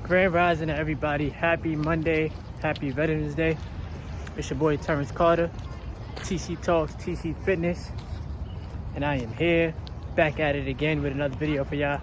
Grand Rising to everybody. Happy Monday. Happy Veterans Day. It's your boy Terrence Carter, TC Talks, TC Fitness. And I am here, back at it again with another video for y'all.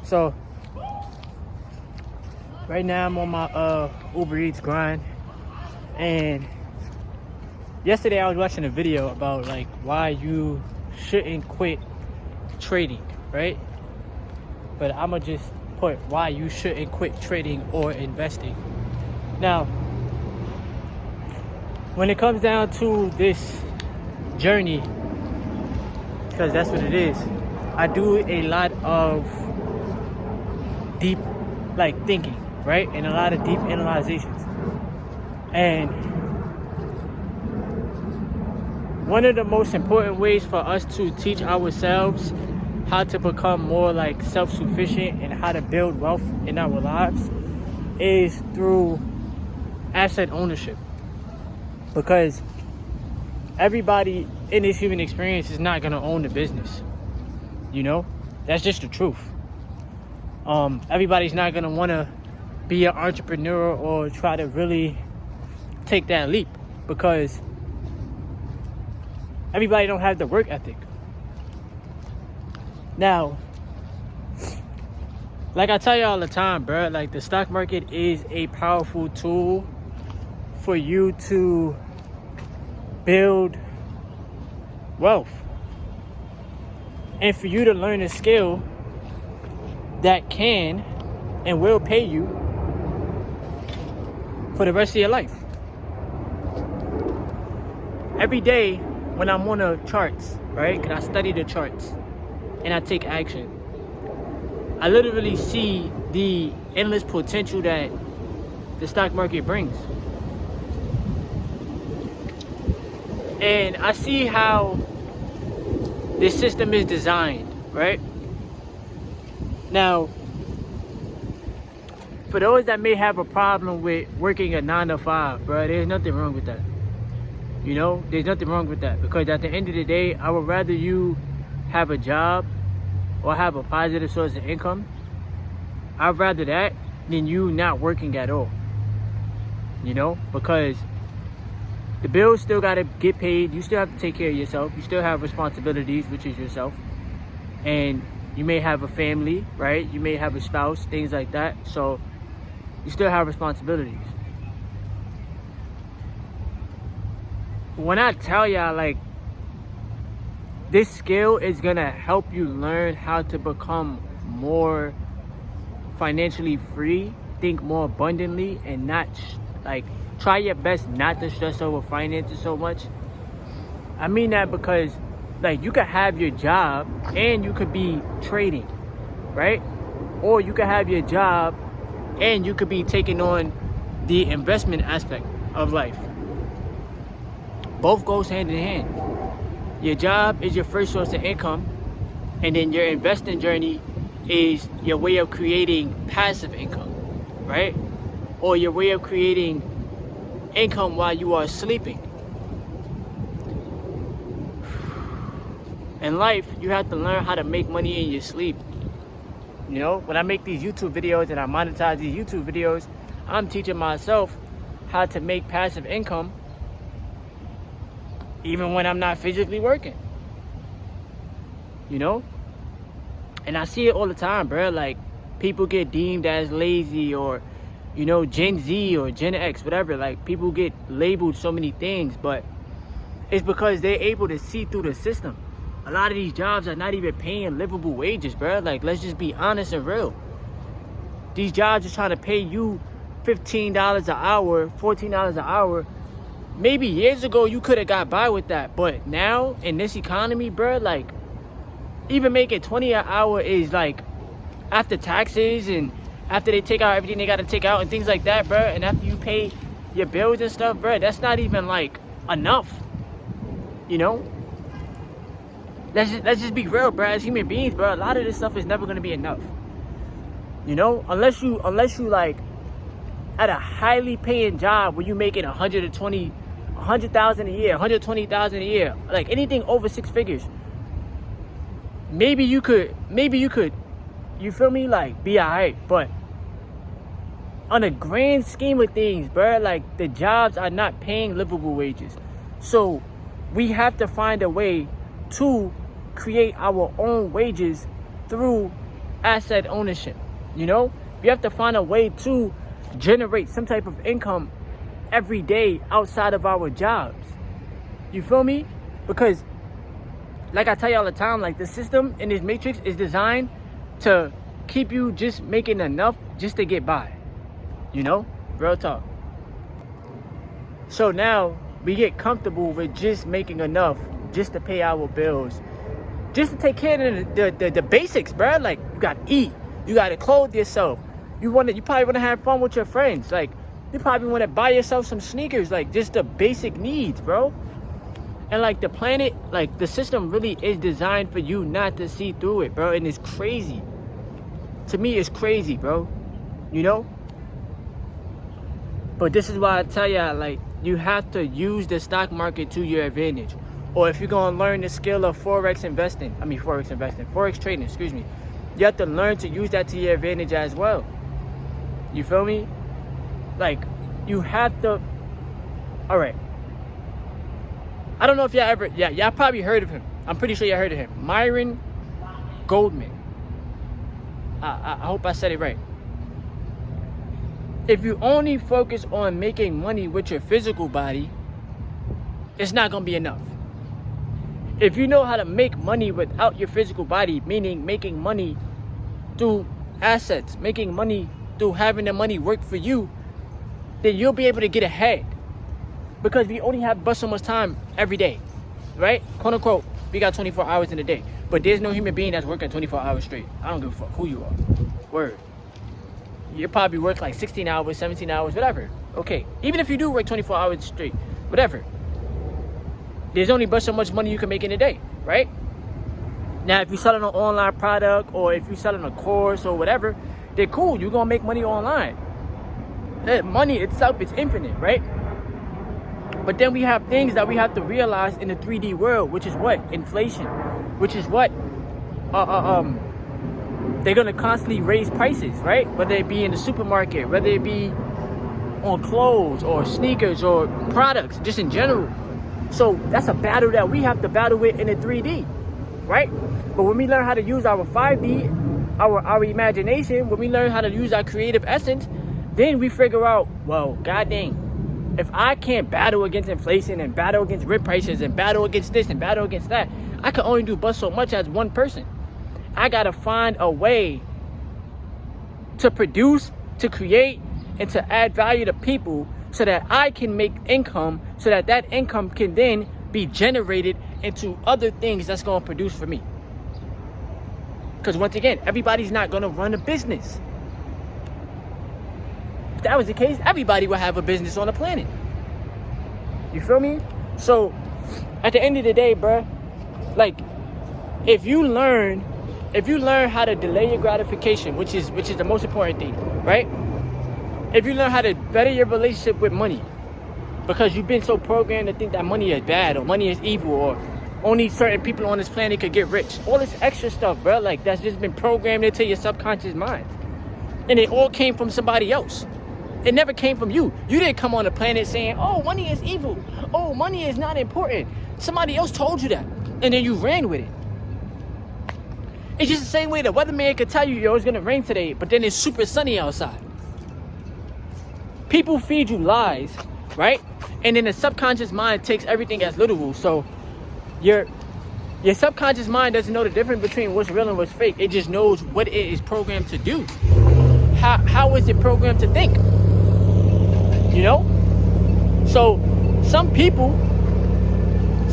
So, right now I'm on my Uber Eats grind. And yesterday I was watching a video about like why you shouldn't quit trading, right? But I'ma just put why you shouldn't quit trading or investing. Now, when it comes down to this journey, because that's what it is, I do a lot of deep thinking, right? And a lot of deep analyzations. And one of the most important ways for us to teach ourselves how to become more self-sufficient and how to build wealth in our lives is through asset ownership. Because everybody in this human experience is not going to own the business. You know, that's just the truth. Everybody's not going to want to be an entrepreneur or try to really take that leap because everybody don't have the work ethic. Now, like I tell you all the time, bro, the stock market is a powerful tool for you to build wealth and for you to learn a skill that can and will pay you for the rest of your life. Every day when I'm on the charts, right, because I study the charts and I take action, I literally see the endless potential that the stock market brings. And I see how this system is designed, right? Now, for those that may have a problem with working a 9 to 5, bro, there's nothing wrong with that. You know, there's nothing wrong with that. Because at the end of the day, I would rather you have a job or have a positive source of income. I'd rather that than you not working at all. You know, because the bills still got to get paid. You still have to take care of yourself. You still have responsibilities, which is yourself. And you may have a family, right? You may have a spouse, things like that. So you still have responsibilities. When I tell y'all, this skill is going to help you learn how to become more financially free, think more abundantly, and not, try your best not to stress over finances so much. I mean that because, you could have your job and you could be trading, right? Or you could have your job and you could be taking on the investment aspect of life. Both goes hand in hand. Your job is your first source of income, and then your investing journey is your way of creating passive income, right? Or your way of creating income while you are sleeping. In life, you have to learn how to make money in your sleep. You know, when I make these YouTube videos and I monetize these YouTube videos, I'm teaching myself how to make passive income even when I'm not physically working. You know? And I see it all the time, bro. People get deemed as lazy or, Gen Z or Gen X, whatever. People get labeled so many things, but it's because they're able to see through the system. A lot of these jobs are not even paying livable wages, bro. Let's just be honest and real. These jobs are trying to pay you $15 an hour, $14 an hour. Maybe years ago you could have got by with that, but now in this economy, bro, even making 20 an hour is after taxes and after they take out everything they got to take out and things like that, bro, and after you pay your bills and stuff, bro, that's not even enough. You know, let's just be real, bro. As human beings, bro, a lot of this stuff is never gonna be enough. You know, unless you at a highly paying job where you making 100,000 a year, 120,000 a year, anything over 6 figures. Maybe you could, you feel me, be alright, but on a grand scheme of things, bro, like the jobs are not paying livable wages. So we have to find a way to create our own wages through asset ownership. You know, we have to find a way to generate some type of income every day outside of our jobs. You feel me? Because like I tell you all the time, like the system in this matrix is designed to keep you just making enough just to get by. You know, real talk. So now we get comfortable with just making enough just to pay our bills, just to take care of the basics, bro. Like you gotta eat, you gotta clothe yourself. You probably wanna have fun with your friends. Like you probably wanna buy yourself some sneakers. Like just the basic needs, bro. And like the planet, like the system really is designed for you not to see through it, bro. And it's crazy. To me, it's crazy, bro. You know. But this is why I tell y'all, like, you have to use the stock market to your advantage. Or if you're going to learn the skill of forex trading, excuse me. You have to learn to use that to your advantage as well. You feel me? Like, you have to... All right. I don't know if y'all ever... Yeah, y'all probably heard of him. I'm pretty sure y'all heard of him. Myron Goldman. I hope I said it right. If you only focus on making money with your physical body, it's not going to be enough. If you know how to make money without your physical body, meaning making money through assets, making money through having the money work for you, then you'll be able to get ahead. Because we only have but so much time every day, right? Quote unquote, we got 24 hours in a day. But there's no human being that's working 24 hours straight. I don't give a fuck who you are. Word. You probably work like 16 hours, 17 hours, whatever. Okay. Even if you do work 24 hours straight, whatever. There's only but so much money you can make in a day, right? Now, if you're selling an online product or if you're selling a course or whatever, then cool. You're going to make money online. That money itself is infinite, right? But then we have things that we have to realize in the 3D world, which is what? Inflation. Which is what? They're going to constantly raise prices, right? Whether it be in the supermarket, whether it be on clothes or sneakers or products, just in general. So that's a battle that we have to battle with in the 3D, right? But when we learn how to use our 5D, our imagination, when we learn how to use our creative essence, then we figure out, well, god dang, if I can't battle against inflation and battle against rent prices and battle against this and battle against that, I can only do but so much as one person. I gotta find a way to produce, to create, and to add value to people so that I can make income, so that that income can then be generated into other things that's gonna produce for me. Because once again, everybody's not gonna run a business. If that was the case, everybody would have a business on the planet. You feel me? So, at the end of the day, bruh, like, if you learn how to delay your gratification, which is the most important thing, right? If you learn how to better your relationship with money, because you've been so programmed to think that money is bad or money is evil or only certain people on this planet could get rich. All this extra stuff, bro, like that's just been programmed into your subconscious mind. And it all came from somebody else. It never came from you. You didn't come on the planet saying, oh, money is evil. Oh, money is not important. Somebody else told you that. And then you ran with it. It's just the same way the weatherman could tell you, yo, it's going to rain today, but then it's super sunny outside. People feed you lies, right? And then the subconscious mind takes everything as literal. So your subconscious mind doesn't know the difference between what's real and what's fake. It just knows what it is programmed to do. How is it programmed to think? You know? So some people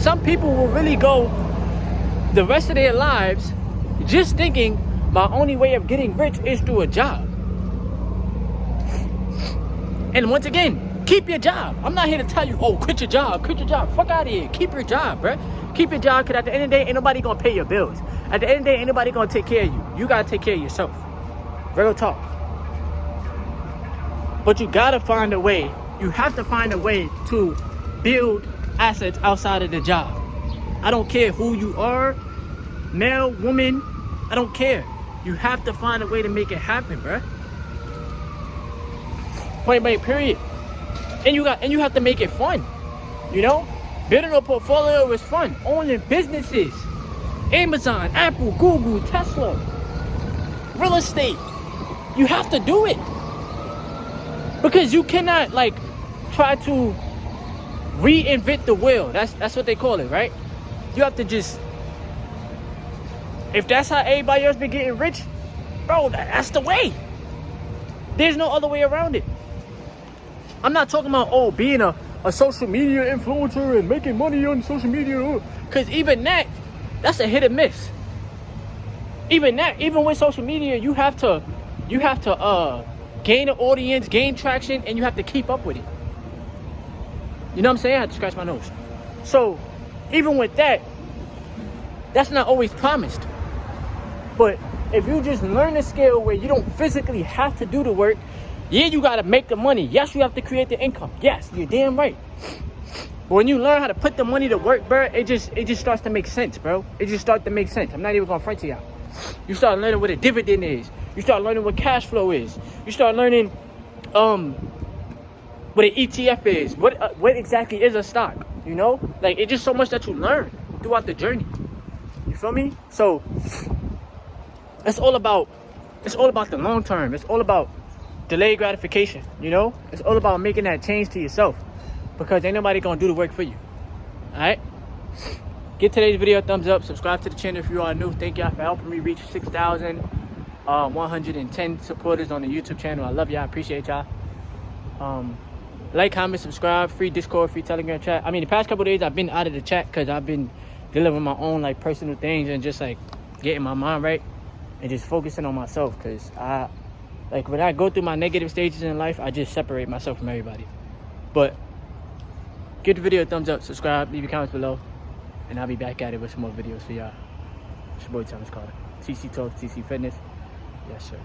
will really go the rest of their lives just thinking my only way of getting rich is through a job. And once again, keep your job. I'm not here to tell you, oh, quit your job. Fuck out of here. Keep your job, bruh. Keep your job, because at the end of the day, ain't nobody gonna pay your bills. At the end of the day, ain't nobody gonna take care of you. You gotta take care of yourself. Real talk. But you gotta find a way. You have to find a way to build assets outside of the job. I don't care who you are, male, woman, I don't care. You have to find a way to make it happen, bruh. Point blank, period. And you have to make it fun. You know, building a portfolio is fun. Owning businesses, Amazon, Apple, Google, Tesla, real estate. You have to do it because you cannot like try to reinvent the wheel. That's what they call it, right? You have to just, if that's how everybody else been getting rich, bro, that's the way. There's no other way around it. I'm not talking about being a social media influencer and making money on social media, because even that's a hit or miss. Even with social media, you have to gain an audience, gain traction, and you have to keep up with it. You know what I'm saying? I had to scratch my nose. So even with that's not always promised. But if you just learn a skill where you don't physically have to do the work, yeah, you gotta make the money. Yes, you have to create the income. Yes, you're damn right. But when you learn how to put the money to work, bro, it just starts to make sense, bro. It just starts to make sense. I'm not even gonna front to y'all. You start learning what a dividend is. You start learning what cash flow is. You start learning what an ETF is. What exactly is a stock? You know, like it's just so much that you learn throughout the journey. You feel me? So it's all about the long term. It's all about delayed gratification. You know, it's all about making that change to yourself, because ain't nobody gonna do the work for you. All right. Give today's video a thumbs up. Subscribe to the channel if you are new. Thank y'all for helping me reach 6,110 supporters on the YouTube channel. I love y'all. I appreciate y'all. Like, comment, subscribe. Free Discord, free Telegram chat. I mean, the past couple of days I've been out of the chat because I've been dealing with my own like personal things and just like getting my mind right and just focusing on myself. Because when I go through my negative stages in life, I just separate myself from everybody. But give the video a thumbs up, subscribe, leave your comments below. And I'll be back at it with some more videos for y'all. It's your boy Thomas Carter. TC Talk, TC Fitness. Yes, sir.